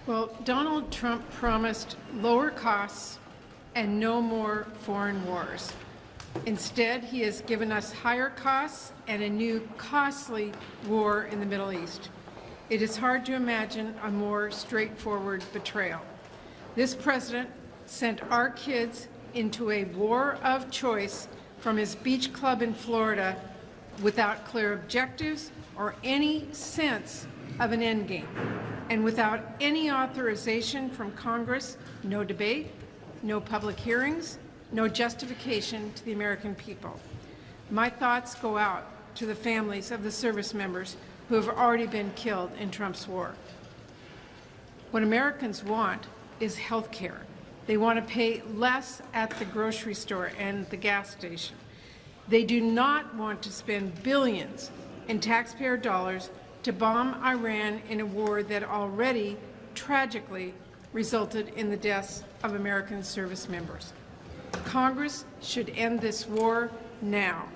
Well, Donald Trump promised lower costs and no more foreign wars. Instead, he has given us higher costs and a new costly war in the Middle East. It is hard to imagine a more straightforward betrayal. This president sent our kids into a war of choice from his beach club in Florida without clear objectives or any sense of an endgame, and without any authorization from Congress, no debate, no public hearings, no justification to the American people. My thoughts go out to the families of the service members who have already been killed in Trump's war. What Americans want is health care. They want to pay less at the grocery store and the gas station. They do not want to spend billions in taxpayer dollars to bomb Iran in a war that already tragically resulted in the deaths of American service members. Congress should end this war now.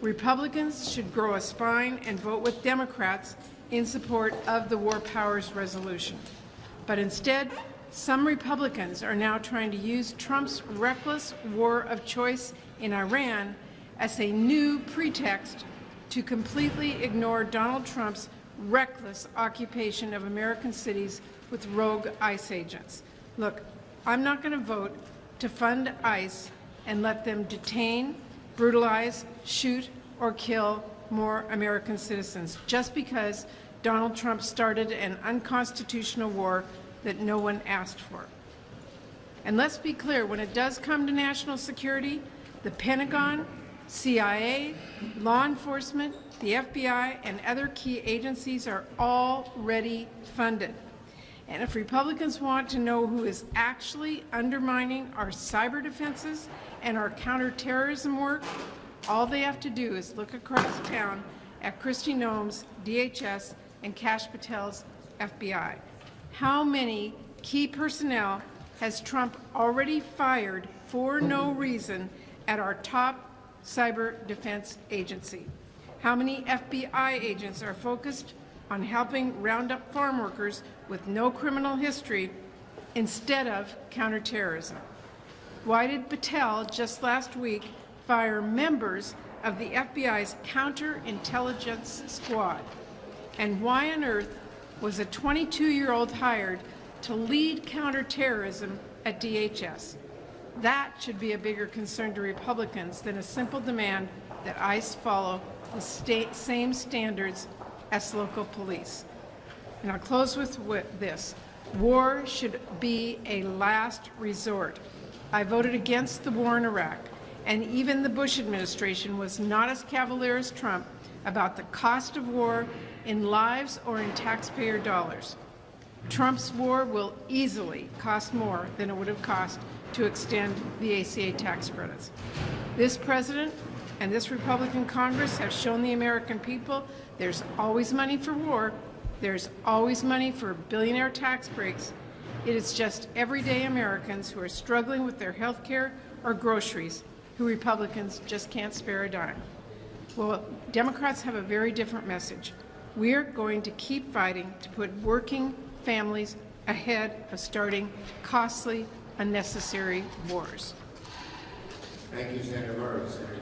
Republicans should grow a spine and vote with Democrats in support of the War Powers Resolution. But instead, some Republicans are now trying to use Trump's reckless war of choice in Iran as a new pretext to completely ignore Donald Trump's reckless occupation of American cities with rogue ICE agents. Look, I'm not going to vote to fund ICE and let them detain, brutalize, shoot, or kill more American citizens just because Donald Trump started an unconstitutional war that no one asked for. And let's be clear, when it does come to national security, the Pentagon, CIA, law enforcement, the FBI, and other key agencies are already funded. And if Republicans want to know who is actually undermining our cyber defenses and our counterterrorism work, all they have to do is look across town at Kristi Noem's DHS and Kash Patel's FBI. How many key personnel has Trump already fired for no reason at our top cyber defense agency? How many FBI agents are focused on helping round up farm workers with no criminal history instead of counterterrorism? Why did Patel just last week fire members of the FBI's counterintelligence squad? And why on earth was a 22-year-old hired to lead counterterrorism at DHS? That should be a bigger concern to Republicans than a simple demand that ICE follow the same standards as local police. And I'll close with this. War should be a last resort. I voted against the war in Iraq, and even the Bush administration was not as cavalier as Trump about the cost of war in lives or in taxpayer dollars. Trump's war will easily cost more than it would have cost to extend the ACA tax credits. This president and this Republican Congress have shown the American people there's always money for war, there's always money for billionaire tax breaks. It is just everyday Americans who are struggling with their health care or groceries who Republicans just can't spare a dime. Well, Democrats have a very different message. We're going to keep fighting to put working families ahead of starting costly, unnecessary wars. Thank you, Senator Murray.